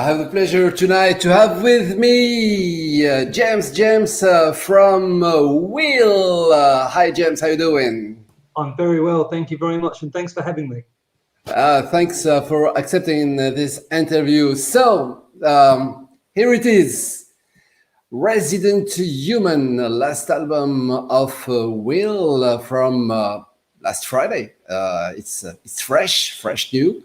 I have the pleasure tonight to have with me James from Will. Hi James, how you doing? I'm very well, thank you very much, and thanks for having me. Thanks for accepting this interview. So, here it is. Resident Human, last album of Will from last Friday. It's fresh new.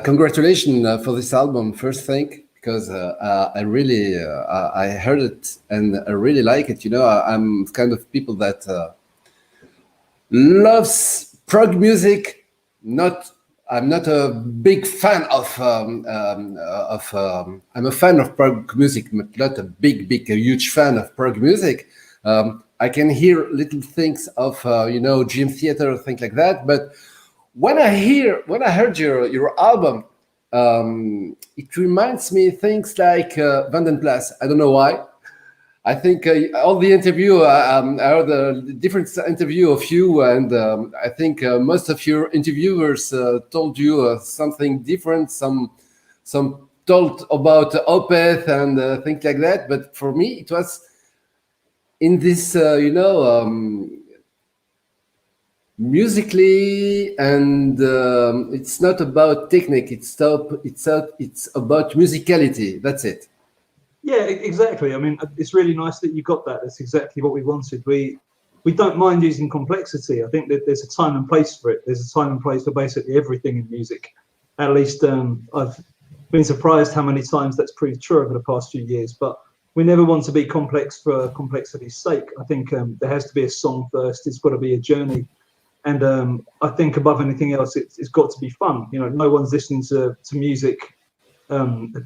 Congratulations for this album, first thing, because I heard it and I really like it. You know, I'm kind of people that loves prog music. I'm not a big fan of. I'm a fan of prog music, but not a huge fan of prog music. I can hear little things of Dream Theater, things like that, but when I heard your album, it reminds me things like Van den Plas. I don't know why. I think all the interview, I heard a different interview of you, and I think most of your interviewers told you something different. Some told about Opeth and things like that. But for me, it was in this, musically, and it's not about technique. It's about musicality. That's it. Yeah, exactly. I mean, it's really nice that you got that. That's exactly what we wanted. We don't mind using complexity. I think that there's a time and place for it. There's a time and place for basically everything in music. At least I've been surprised how many times that's proved true over the past few years. But we never want to be complex for complexity's sake. I think there has to be a song first. It's got to be a journey. And I think above anything else, it's got to be fun. You know, no one's listening to music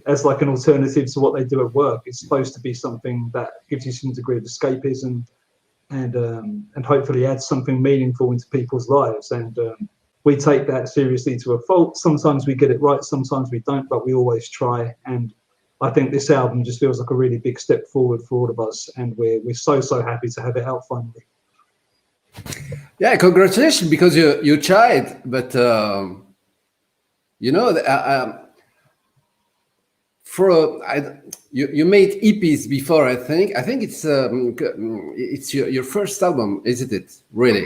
as like an alternative to what they do at work. It's supposed to be something that gives you some degree of escapism and hopefully adds something meaningful into people's lives. And we take that seriously to a fault. Sometimes we get it right, sometimes we don't, but we always try. And I think this album just feels like a really big step forward for all of us. And we're so happy to have it out finally. Yeah, congratulations, because you tried, but you made EPs before. I think it's your first album, isn't it? Really?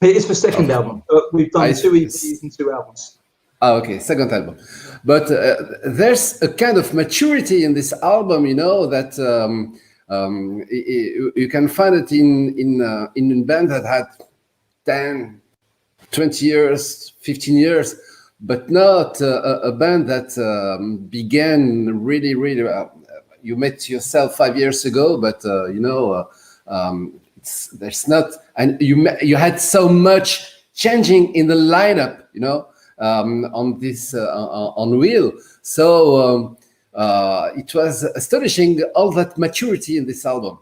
It is the second album. We've done 2 EPs and 2 albums. Oh, okay, second album. But there's a kind of maturity in this album, you know, that you can find it in a band that had 10, 20 years, 15 years, but not a band that began really. You met yourself 5 years ago, but there's not, and you had so much changing in the lineup, you know, on this on Will. So it was astonishing, all that maturity in this album.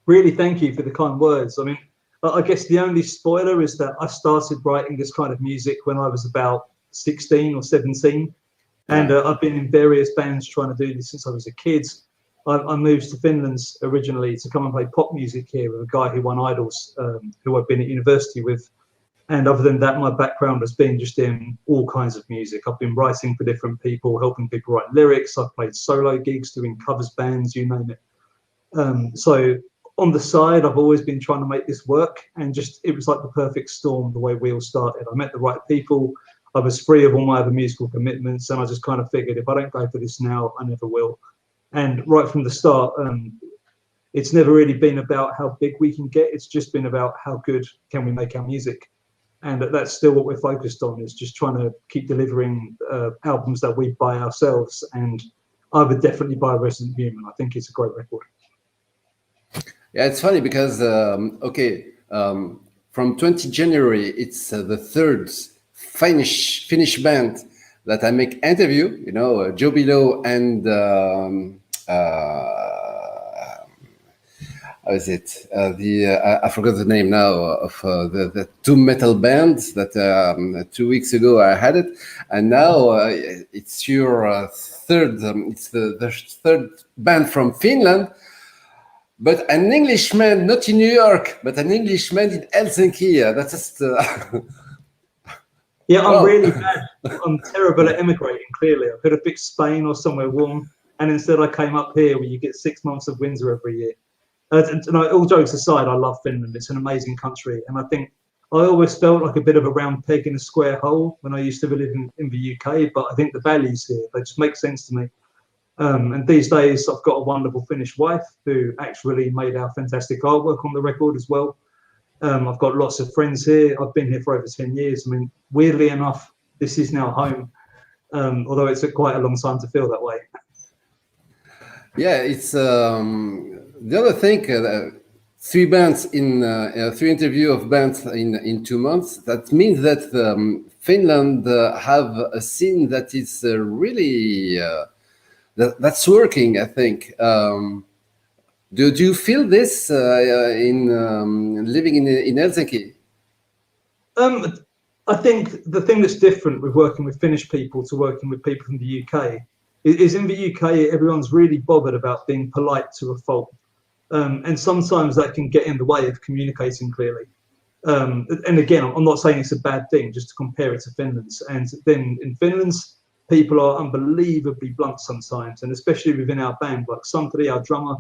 Really, thank you for the kind words. I mean, I guess the only spoiler is that I started writing this kind of music when I was about 16 or 17. And I've been in various bands trying to do this since I was a kid. I moved to Finland originally to come and play pop music here with a guy who won Idols, who I've been at university with. And other than that, my background has been just in all kinds of music. I've been writing for different people, helping people write lyrics. I've played solo gigs, doing covers bands, you name it. So on the side, I've always been trying to make this work. And it was like the perfect storm, the way we all started. I met the right people. I was free of all my other musical commitments. And I just kind of figured, if I don't go for this now, I never will. And right from the start, it's never really been about how big we can get. It's just been about how good can we make our music. And that's still what we're focused on, is just trying to keep delivering albums that we buy ourselves. And I would definitely buy Resident Human. I think it's a great record. Yeah, it's funny because, from 20 January, it's the third Finnish band that I make interview, you know, Joe Below and how is it? I forgot the name now of the two metal bands that 2 weeks ago I had it, and now it's your third. It's the third band from Finland, but an Englishman, not in New York, but an Englishman in Helsinki. That's just Yeah, I'm Well, really bad. I'm terrible at immigrating, clearly. I could have picked Spain or somewhere warm, and instead I came up here where you get 6 months of winter every year. All jokes aside, I love Finland. It's an amazing country. And I think I always felt like a bit of a round peg in a square hole when I used to live in the UK. But I think the values here, they just make sense to me. And these days, I've got a wonderful Finnish wife who actually made our fantastic artwork on the record as well. I've got lots of friends here. I've been here for over 10 years. I mean, weirdly enough, this is now home, although it took quite a long time to feel that way. yeah, it's the other thing. Three bands in three interview of bands in 2 months. That means that Finland have a scene that is really that's working. I think. Do you feel this in living in Helsinki? I think the thing that's different with working with Finnish people to working with people from the UK is in the UK, everyone's really bothered about being polite to a fault. And sometimes that can get in the way of communicating clearly. And again, I'm not saying it's a bad thing, just to compare it to Finland's. And then in Finland's, people are unbelievably blunt sometimes, and especially within our band, like Santeri, our drummer,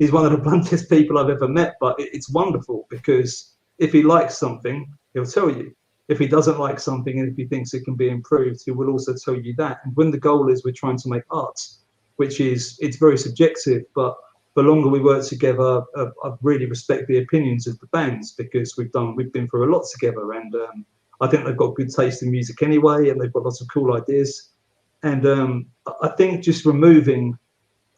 he's one of the bluntest people I've ever met, but it's wonderful because if he likes something, he'll tell you. If he doesn't like something and if he thinks it can be improved, he will also tell you that. And when the goal is we're trying to make art, which is, it's very subjective, but the longer we work together, I really respect the opinions of the bands because we've been through a lot together, and I think they've got good taste in music anyway, and they've got lots of cool ideas. And I think just removing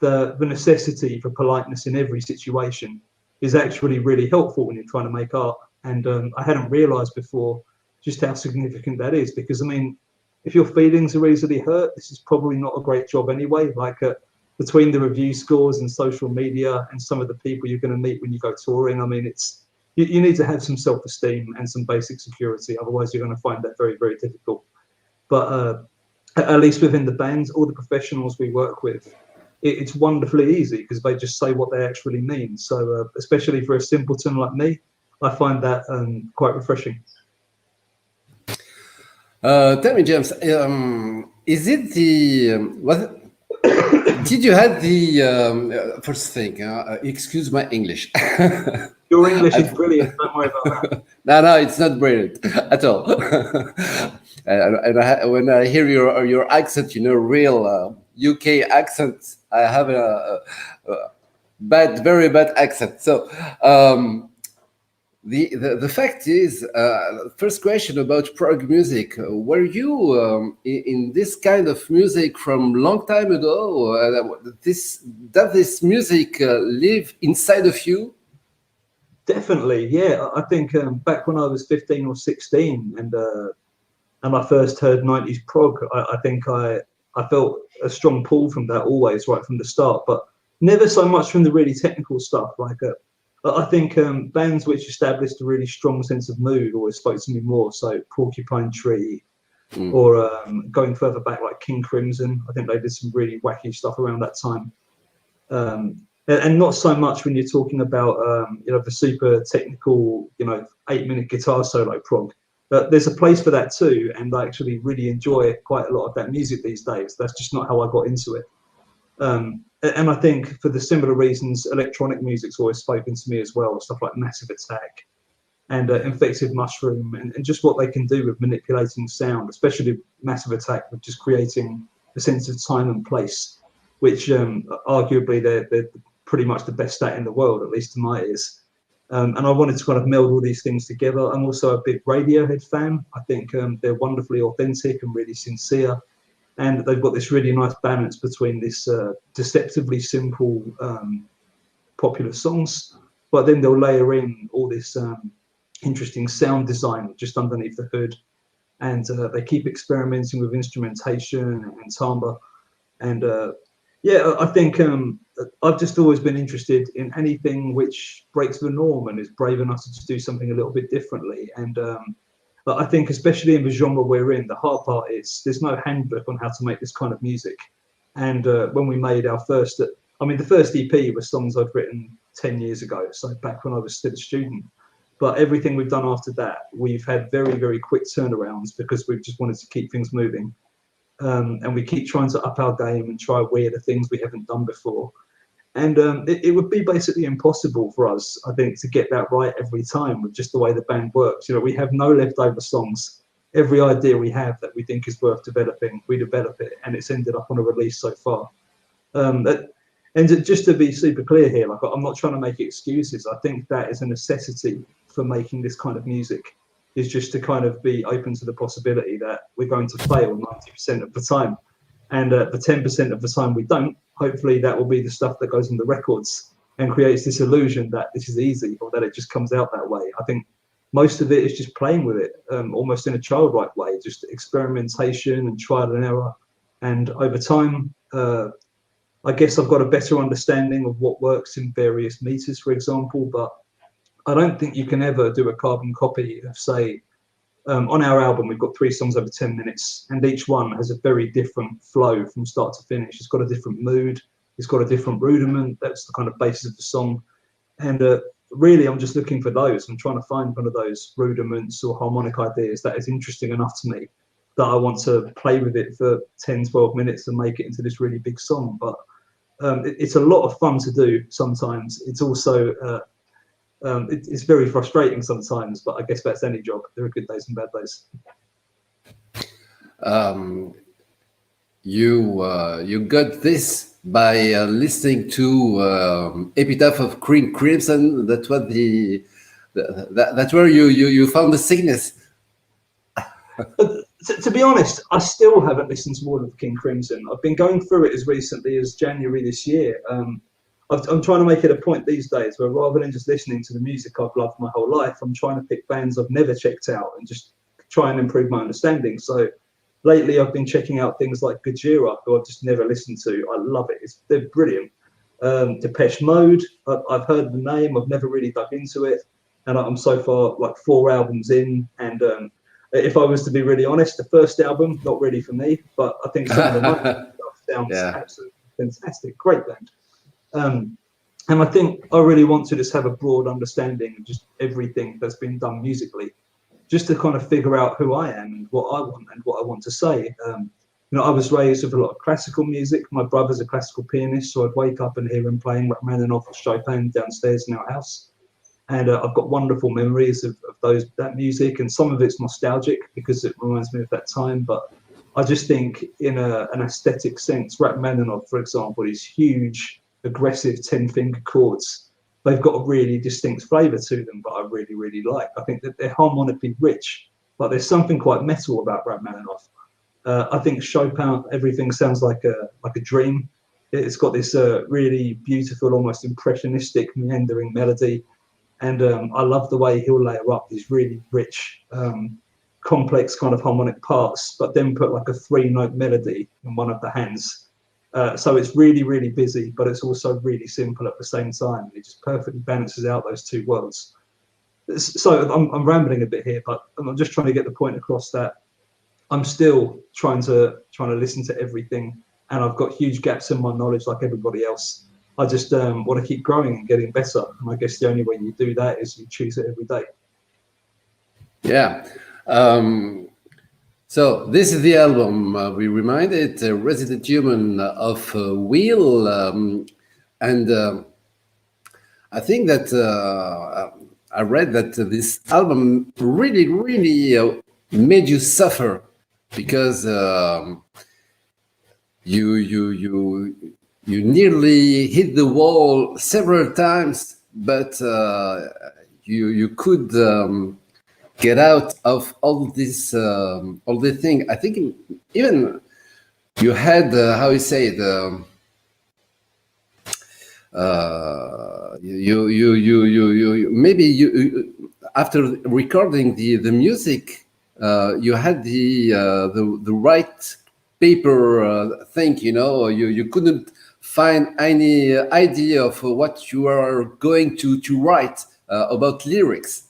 the necessity for politeness in every situation is actually really helpful when you're trying to make art. And I hadn't realized before just how significant that is, because I mean, if your feelings are easily hurt, this is probably not a great job anyway. Like between the review scores and social media and some of the people you're going to meet when you go touring, I mean, it's you need to have some self-esteem and some basic security. Otherwise, you're going to find that very, very difficult. But at least within the bands, all the professionals we work with, it's wonderfully easy because they just say what they actually mean. So especially for a simpleton like me, I find that quite refreshing. Tell me, James, is it the what? Did you have the first thing? Excuse my English. Your English is brilliant. Don't worry about that. No, it's not brilliant at all. When I hear your accent, real UK accent, I have a very bad accent. So the fact is, first question about prog music. Were you in this kind of music from long time ago? Does this music live inside of you? Definitely, yeah. I think back when I was 15 or 16 and I first heard 90s prog, I think I felt a strong pull from that always, right from the start, but never so much from the really technical stuff. Like I think bands which established a really strong sense of mood always spoke to me more. So Porcupine Tree, or going further back like King Crimson. I think they did some really wacky stuff around that time. And not so much when you're talking about the super technical 8-minute guitar solo prog. There's a place for that too, and I actually really enjoy quite a lot of that music these days. That's just not how I got into it. And I think for the similar reasons, electronic music's always spoken to me as well. Stuff like Massive Attack and Infected Mushroom, and just what they can do with manipulating sound, especially Massive Attack, with just creating a sense of time and place, which arguably they're pretty much the best at in the world, at least to my ears. And I wanted to kind of meld all these things together. I'm also a big Radiohead fan. I think they're wonderfully authentic and really sincere. And they've got this really nice balance between this deceptively simple popular songs, but then they'll layer in all this interesting sound design just underneath the hood. And they keep experimenting with instrumentation and timbre. And I think I've just always been interested in anything which breaks the norm and is brave enough to just do something a little bit differently. And I think especially in the genre we're in, the hard part is there's no handbook on how to make this kind of music. And when we made our first, the first EP was songs I'd written 10 years ago, so back when I was still a student. But everything we've done after that, we've had very, very quick turnarounds because we've just wanted to keep things moving. And we keep trying to up our game and try weirder things we haven't done before. And it would be basically impossible for us, I think, to get that right every time with just the way the band works. You know, we have no leftover songs. Every idea we have that we think is worth developing, we develop it, and it's ended up on a release so far. And just to be super clear here, like, I'm not trying to make excuses. I think that is a necessity for making this kind of music, is just to kind of be open to the possibility that we're going to fail 90% of the time. And the 10% of the time we don't, hopefully that will be the stuff that goes on the records and creates this illusion that this is easy or that it just comes out that way. I think most of it is just playing with it, almost in a childlike way, just experimentation and trial and error. And over time, I guess I've got a better understanding of what works in various meters, for example, but I don't think you can ever do a carbon copy of, say, on our album, we've got 3 songs over 10 minutes, and each one has a very different flow from start to finish. It's got a different mood. It's got a different rudiment. That's the kind of basis of the song. And really, I'm just looking for those. I'm trying to find one of those rudiments or harmonic ideas that is interesting enough to me that I want to play with it for 10, 12 minutes and make it into this really big song. But it's a lot of fun to do sometimes. It's also it's very frustrating sometimes, but I guess that's any job. There are good days and bad days. You got this by listening to Epitaph of Queen Crimson. That was that's where you found the sickness. To be honest, I still haven't listened to all of King Crimson. I've been going through it as recently as January this year. I'm trying to make it a point these days where rather than just listening to the music I've loved my whole life, I'm trying to pick bands I've never checked out and just try and improve my understanding. So lately I've been checking out things like Gojira, who I've just never listened to. I love it. They're brilliant. Depeche Mode, I've heard the name. I've never really dug into it. And I'm so far like 4 albums in. And if I was to be really honest, the first album, not really for me, but I think some of the stuff sounds absolutely fantastic. Great band. And I think I really want to just have a broad understanding of just everything that's been done musically, just to kind of figure out who I am and what I want and what I want to say. You know, I was raised with a lot of classical music. My brother's a classical pianist, so I'd wake up and hear him playing Rachmaninoff or Chopin downstairs in our house. And I've got wonderful memories of that music, and some of it's nostalgic because it reminds me of that time. But I just think in an aesthetic sense, Rachmaninoff, for example, is huge, aggressive 10-finger chords. They've got a really distinct flavour to them, but I really, really like. I think that they're harmonically rich, but there's something quite metal about Rachmaninoff. I think Chopin, everything sounds like a dream. It's got this really beautiful, almost impressionistic, meandering melody. And I love the way he'll layer up these really rich, complex kind of harmonic parts, but then put like a 3-note melody in one of the hands. So it's really, really busy, but it's also really simple at the same time. It just perfectly balances out those two worlds. So I'm rambling a bit here, but I'm just trying to get the point across that I'm still trying to listen to everything, and I've got huge gaps in my knowledge like everybody else. I just want to keep growing and getting better. And I guess the only way you do that is you choose it every day. Yeah. So this is the album, we remind it, Resident Human of Will. And I think that I read that this album really, really made you suffer because you nearly hit the wall several times, but you could get out of all this, all the thing. I think even you had how you say it. You maybe you after recording the music, you had the right paper thing. You know, you couldn't find any idea of what you are going to write about lyrics.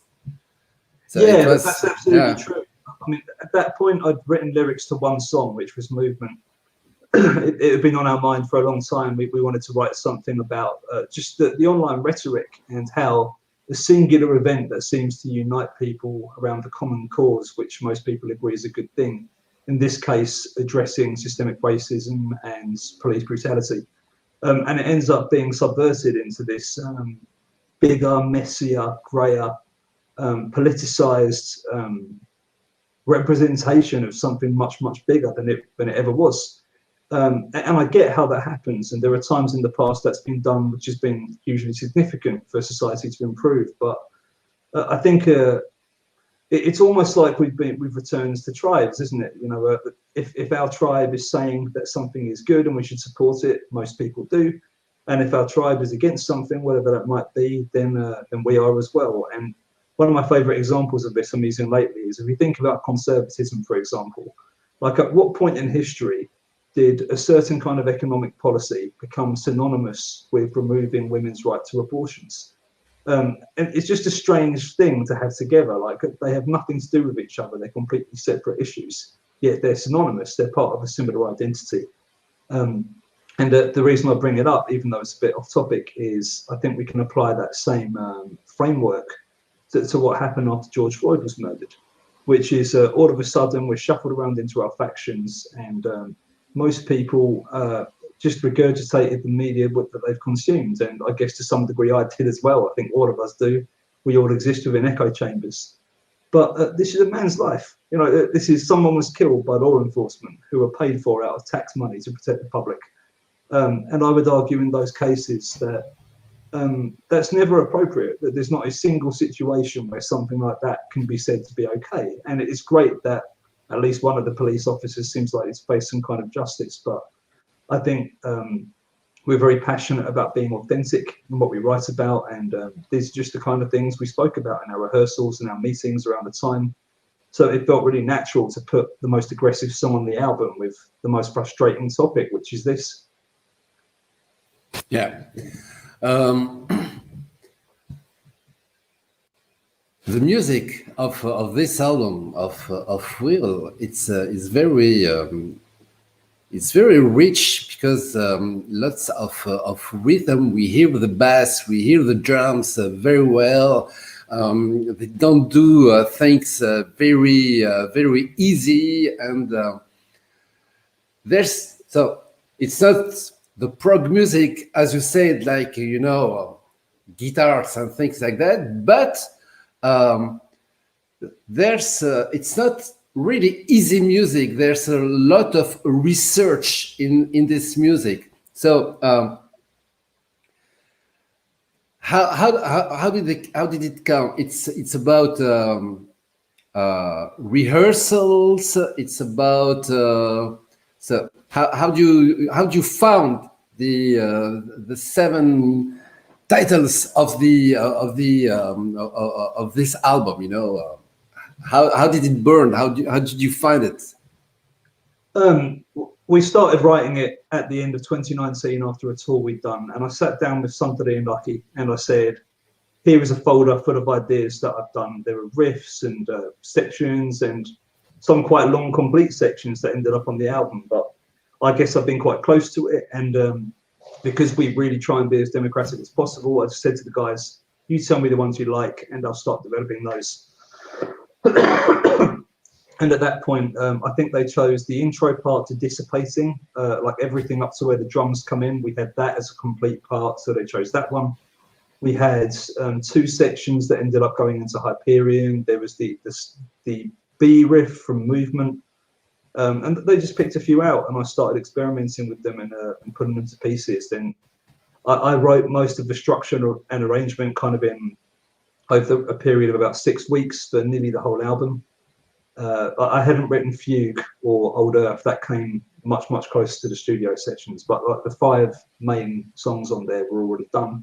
So yeah, that's absolutely true. I mean, at that point, I'd written lyrics to one song, which was Movement. It had been on our mind for a long time. We wanted to write something about just the online rhetoric and how a singular event that seems to unite people around the common cause, which most people agree is a good thing. In this case, addressing systemic racism and police brutality. And it ends up being subverted into this bigger, messier, greyer, politicized representation of something much, much bigger than it ever was. And I get how that happens. And there are times in the past that's been done, which has been hugely significant for society to improve. But I think it's almost like we've returned to tribes, isn't it? You know, if our tribe is saying that something is good and we should support it, most people do. And if our tribe is against something, whatever that might be, then we are as well. And one of my favorite examples of this I'm using lately is if you think about conservatism, for example, like at what point in history did a certain kind of economic policy become synonymous with removing women's right to abortions? And it's just a strange thing to have together. Like they have nothing to do with each other. They're completely separate issues, yet they're synonymous. They're part of a similar identity. And the reason I bring it up, even though it's a bit off topic, is I think we can apply that same framework to what happened after George Floyd was murdered, which is all of a sudden we're shuffled around into our factions, and most people just regurgitated the media that they've consumed. And I guess to some degree I did as well. I think all of us do. We all exist within echo chambers. But this is a man's life. You know, this is someone was killed by law enforcement who were paid for out of tax money to protect the public. And I would argue in those cases that that's never appropriate, that there's not a single situation where something like that can be said to be okay. And it's great that at least one of the police officers seems like he's faced some kind of justice. But I think we're very passionate about being authentic in what we write about. And these are just the kind of things we spoke about in our rehearsals and our meetings around the time. So it felt really natural to put the most aggressive song on the album with the most frustrating topic, which is this. Yeah. The music of this album of Will, it's very rich because lots of rhythm. We hear the bass, we hear the drums very well. They don't do things very easy, and so it's not the prog music, as you said, like, you know, guitars and things like that, but it's not really easy music. There's a lot of research in this music. So how did it come? It's about rehearsals. It's about so how do you found the 7 titles of this album? You know, how did it burn? How did you find it? We started writing it at the end of 2019 after a tour we'd done, and I sat down with ZanZanA and Lucky and I said, here is a folder full of ideas that I've done. There are riffs and sections and some quite long complete sections that ended up on the album, but I guess I've been quite close to it, and because we really try and be as democratic as possible, I just said to the guys, you tell me the ones you like and I'll start developing those. And at that point, I think they chose the intro part to Dissipating, like everything up to where the drums come in. We had that as a complete part, so they chose that one. We had 2 sections that ended up going into Hyperion. There was the B riff from Movement, and they just picked a few out, and I started experimenting with them and putting them to pieces. Then I wrote most of the structure and arrangement kind of in over a period of about 6 weeks for nearly the whole album. I hadn't written Fugue or Old Earth. That came much closer to the studio sessions, but like the 5 main songs on there were already done.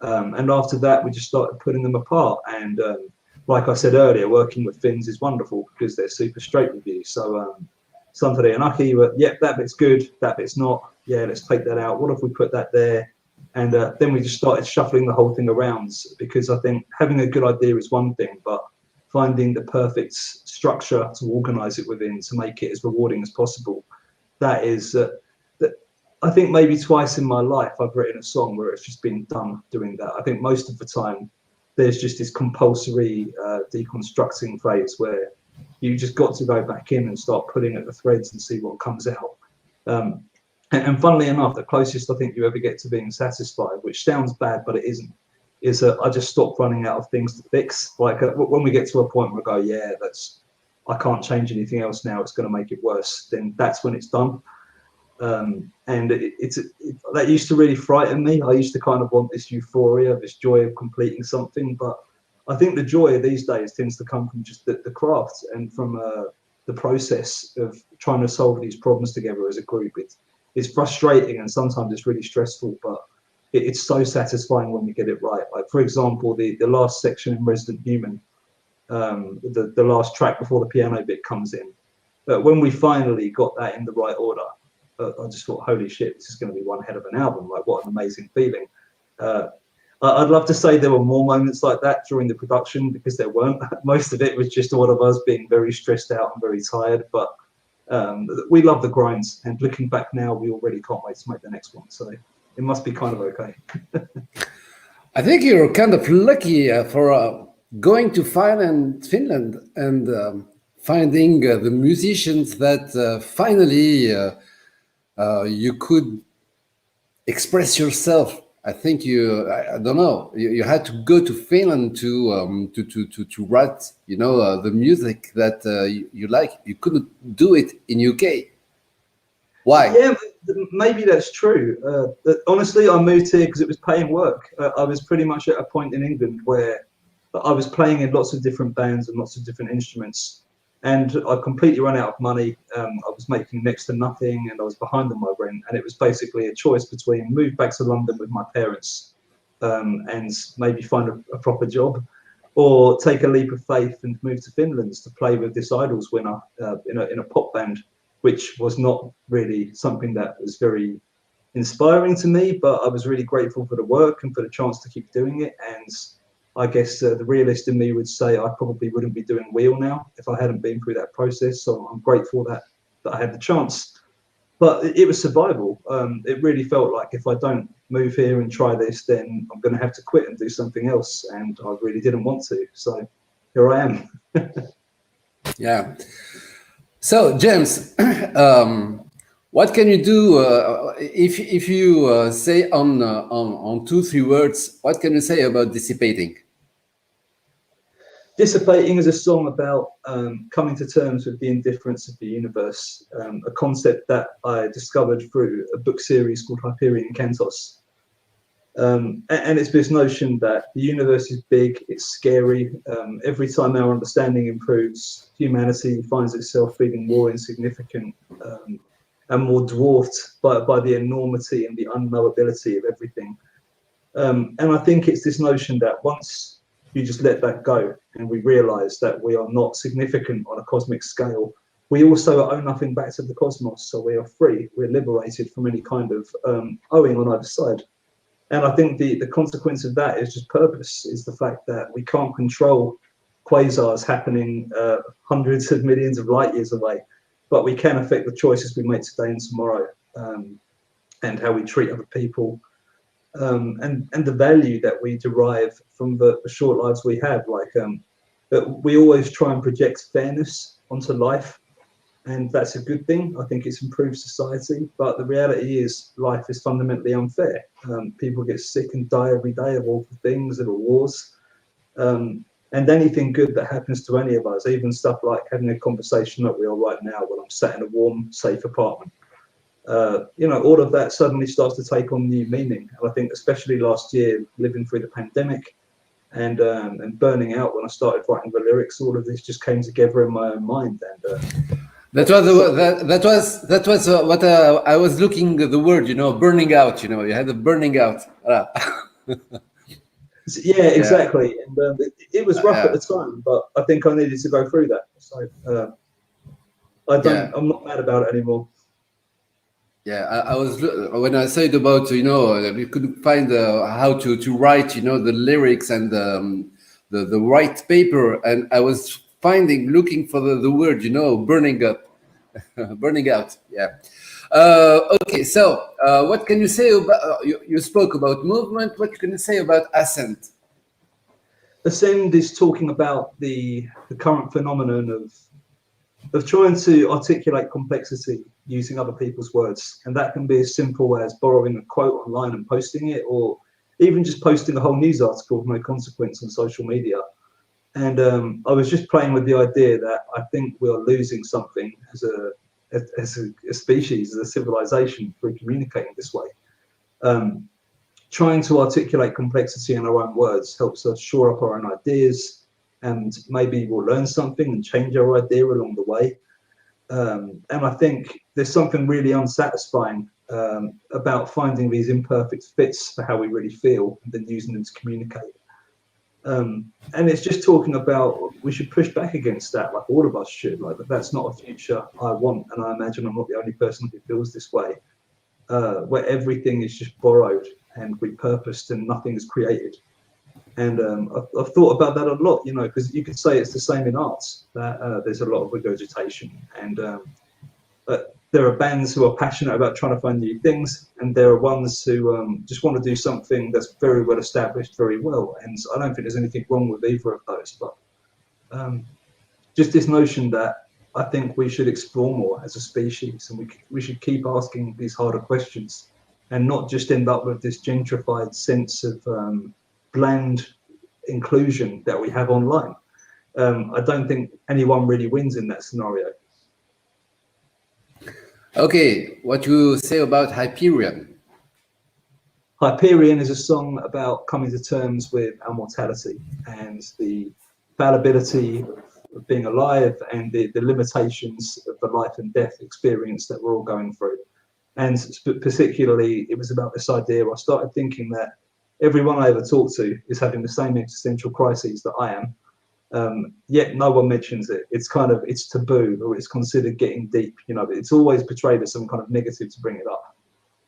And after that, we just started putting them apart. And like I said earlier, working with Finns is wonderful because they're super straight with you. So ZanZanA and Aki were, yep, that bit's good, that bit's not. Yeah, let's take that out. What if we put that there? And then we just started shuffling the whole thing around, because I think having a good idea is one thing, but finding the perfect structure to organize it within to make it as rewarding as possible, that is I think maybe twice in my life I've written a song where it's just been done doing that. I think most of the time there's just this compulsory deconstructing phase where you just got to go back in and start pulling at the threads and see what comes out. And funnily enough, the closest I think you ever get to being satisfied, which sounds bad, but it isn't, is that I just stopped running out of things to fix. Like when we get to a point where I go, yeah, I can't change anything else now, it's going to make it worse, then that's when it's done. And that used to really frighten me. I used to kind of want this euphoria, this joy of completing something, but I think the joy these days tends to come from just the craft and from the process of trying to solve these problems together as a group. It's frustrating and sometimes it's really stressful, but it's so satisfying when we get it right. Like, for example, the last section in Resident Human, the last track before the piano bit comes in, when we finally got that in the right order, I just thought, holy shit, this is going to be one hell of an album. Like, what an amazing feeling. I'd love to say there were more moments like that during the production, because there weren't. Most of it was just all of us being very stressed out and very tired, but we love the grinds, and looking back now, we already can't wait to make the next one. So it must be kind of okay. I think you're kind of lucky for going to Finland and finding the musicians that finally you could express yourself. I think I don't know. You had to go to Finland to write, the music that you like. You couldn't do it in UK. Why? Yeah, maybe that's true. Honestly, I moved here because it was paying work. I was pretty much at a point in England where I was playing in lots of different bands and lots of different instruments, and I completely ran out of money. I was making next to nothing, and I was behind on my rent. And it was basically a choice between move back to London with my parents and maybe find a proper job, or take a leap of faith and move to Finland to play with this Idols winner in a pop band, which was not really something that was very inspiring to me. But I was really grateful for the work and for the chance to keep doing it. And I guess the realist in me would say I probably wouldn't be doing Wheel now if I hadn't been through that process. So I'm grateful that I had the chance. But it was survival. It really felt like if I don't move here and try this, then I'm going to have to quit and do something else. And I really didn't want to. So here I am. Yeah. So, James, what can you do if you say on 2-3 words? What can you say about Dissipating? Dissipating is a song about coming to terms with the indifference of the universe, a concept that I discovered through a book series called Hyperion Cantos. And it's this notion that the universe is big, it's scary. Every time our understanding improves, humanity finds itself feeling more insignificant and more dwarfed by the enormity and the unknowability of everything. And I think it's this notion that once you just let that go and we realize that we are not significant on a cosmic scale, we also owe nothing back to the cosmos. So we are free, we're liberated from any kind of owing on either side. And I think the consequence of that is just purpose, is the fact that we can't control quasars happening hundreds of millions of light years away, but we can affect the choices we make today and tomorrow, and how we treat other people, and the value that we derive from the short lives we have. Like that we always try and project fairness onto life, and that's a good thing. I think it's improved society, but the reality is life is fundamentally unfair. People get sick and die every day of awful things, little wars, and anything good that happens to any of us, even stuff like having a conversation like we are right now when I'm sat in a warm, safe apartment, all of that suddenly starts to take on new meaning. And I think especially last year, living through the pandemic and burning out when I started writing the lyrics, all of this just came together in my own mind. And that was what I was looking at the word, burning out. You had the burning out. Yeah, exactly. And it was rough at the time, but I think I needed to go through that. So I'm not mad about it anymore. Yeah, I was when I said about we couldn't find how to write the lyrics and the right paper, and I was looking for the word burning up, burning out. Yeah. Okay, so what can you say about you spoke about movement? What can you say about Ascent? Ascend is talking about the current phenomenon of trying to articulate complexity using other people's words, and that can be as simple as borrowing a quote online and posting it, or even just posting a whole news article of no consequence on social media. And I was just playing with the idea that I think we are losing something as a species, as a civilization, through communicating this way. Trying to articulate complexity in our own words helps us shore up our own ideas, and maybe we'll learn something and change our idea along the way. And I think there's something really unsatisfying about finding these imperfect fits for how we really feel and then using them to communicate. And it's just talking about, we should push back against that, like all of us should. Like, that's not a future I want, and I imagine I'm not the only person who feels this way, where everything is just borrowed and repurposed and nothing is created. And I've thought about that a lot, you know, because you could say it's the same in arts, that there's a lot of regurgitation, and but there are bands who are passionate about trying to find new things, and there are ones who just want to do something that's very well established very well. And I don't think there's anything wrong with either of those, but just this notion that I think we should explore more as a species, and we should keep asking these harder questions and not just end up with this gentrified sense of bland inclusion that we have online. I don't think anyone really wins in that scenario. Okay, what you say about Hyperion? Hyperion is a song about coming to terms with our mortality and the fallibility of being alive, and the limitations of the life and death experience that we're all going through. And particularly, it was about this idea. I started thinking that everyone I ever talk to is having the same existential crises that I am, yet no one mentions it. It's kind of, it's taboo, or it's considered getting deep. You know, it's always portrayed as some kind of negative to bring it up.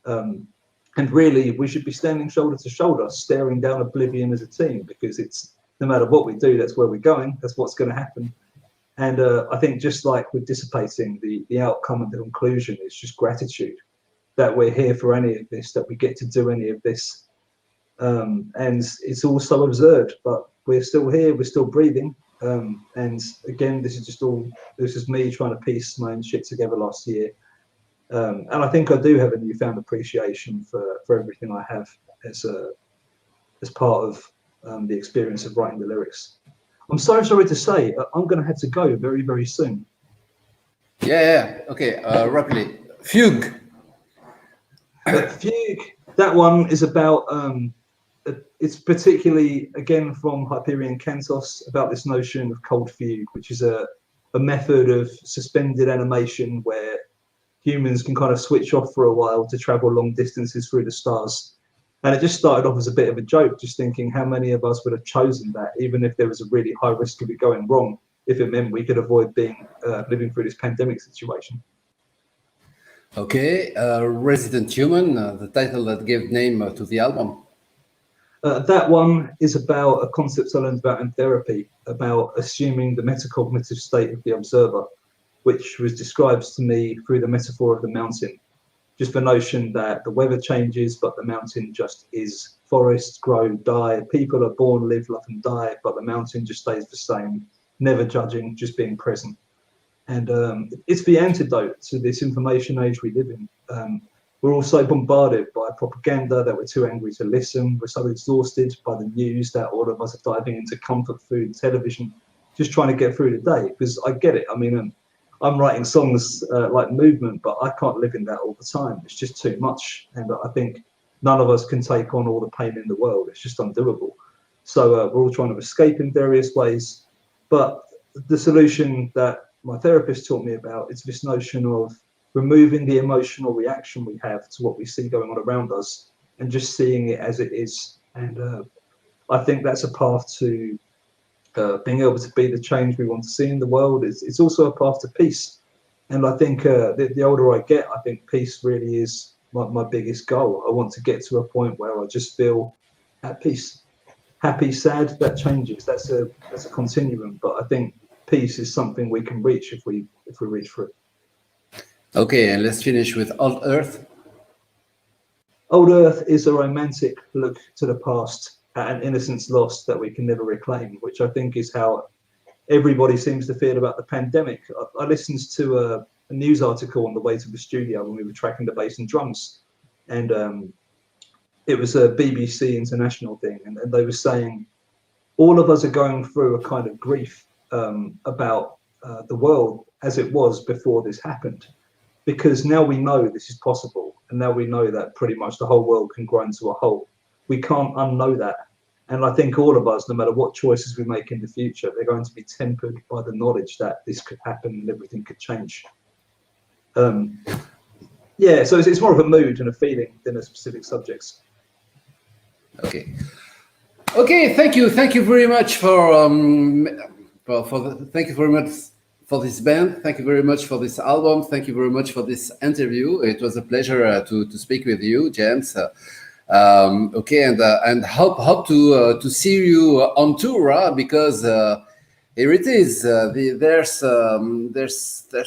And really, we should be standing shoulder to shoulder, staring down oblivion as a team, because it's, no matter what we do, that's where we're going. That's what's going to happen. And I think just like with Dissipating, the outcome and the conclusion is just gratitude that we're here for any of this, that we get to do any of this. And it's all so absurd, but we're still here, we're still breathing. And again, this is me trying to piece my own shit together last year. And I think I do have a newfound appreciation for everything I have as part of the experience of writing the lyrics. I'm so sorry to say, I'm going to have to go very, very soon. Yeah. Okay, rapidly. Fugue. Fugue, that one is about, it's particularly, again, from Hyperion Cantos, about this notion of cold fugue, which is a method of suspended animation where humans can kind of switch off for a while to travel long distances through the stars. And it just started off as a bit of a joke, just thinking how many of us would have chosen that, even if there was a really high risk of it going wrong, if it meant we could avoid being living through this pandemic situation. Okay, Resident Human, the title that gave name to the album. That one is about a concept I learned about in therapy, about assuming the metacognitive state of the observer, which was described to me through the metaphor of the mountain. Just the notion that the weather changes, but the mountain just is. Forests grow, die, people are born, live, love and die, but the mountain just stays the same, never judging, just being present. And it's the antidote to this information age we live in. We're also bombarded by propaganda that we're too angry to listen. We're so exhausted by the news that all of us are diving into comfort food, television, just trying to get through the day. Because I get it. I mean, I'm writing songs like Movement, but I can't live in that all the time. It's just too much. And I think none of us can take on all the pain in the world. It's just undoable. So we're all trying to escape in various ways. But the solution that my therapist taught me about is this notion of removing the emotional reaction we have to what we see going on around us and just seeing it as it is. And I think that's a path to being able to be the change we want to see in the world. It's also a path to peace. And I think the older I get, I think peace really is my biggest goal. I want to get to a point where I just feel at peace. Happy, sad, that changes. That's a continuum. But I think peace is something we can reach if we reach for it. Okay, and let's finish with Old Earth. Old Earth is a romantic look to the past, an innocence lost that we can never reclaim, which I think is how everybody seems to feel about the pandemic. I listened to a news article on the way to the studio when we were tracking the bass and drums, and it was a BBC international thing, and they were saying all of us are going through a kind of grief about the world as it was before this happened, because now we know this is possible, and now we know that pretty much the whole world can grind to a halt. We can't unknow that. And I think all of us, no matter what choices we make in the future, they're going to be tempered by the knowledge that this could happen and everything could change. Yeah, so it's more of a mood and a feeling than a specific subjects. Okay. Okay, thank you very much for thank you very much for this band. Thank you very much for this album. Thank you very much for this interview. It was a pleasure to speak with you, James. Okay, and hope to see you on tour, because here it is. There's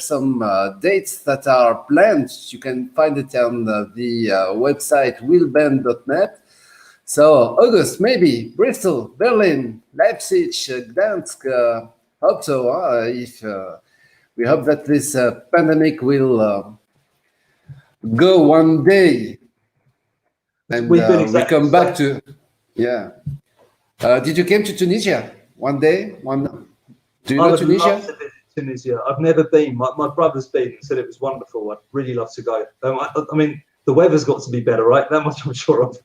some dates that are planned. You can find it on the website willband.net. So August, maybe Bristol, Berlin, Leipzig, Gdansk. Hope so. If we hope that this pandemic will go one day, and we come back to did you came to Tunisia one day? Do you know Tunisia? Love to visit Tunisia. I've never been. My brother's been and said it was wonderful. I'd really love to go. I mean, the weather's got to be better, right? That much I'm sure of.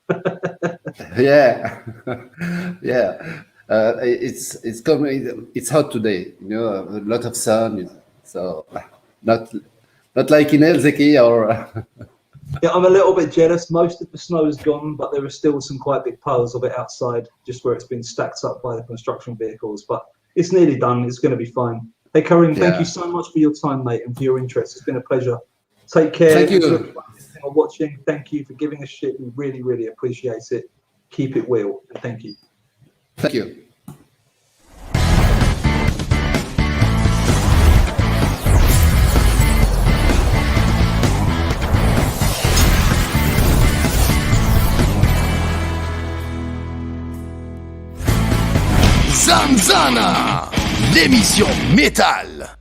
Yeah, yeah. It's coming. It's hot today. You know, a lot of sun. So not like in Helsinki or. Yeah, I'm a little bit jealous. Most of the snow is gone, but there are still some quite big piles of it outside, just where it's been stacked up by the construction vehicles. But it's nearly done. It's going to be fine. Hey, Karim, thank you so much for your time, mate, and for your interest. It's been a pleasure. Take care. Thank you. For watching. Thank you for giving us shit. We really, really appreciate it. Keep it real, and thank you. Thank you. ZanZanA, l'émission métal.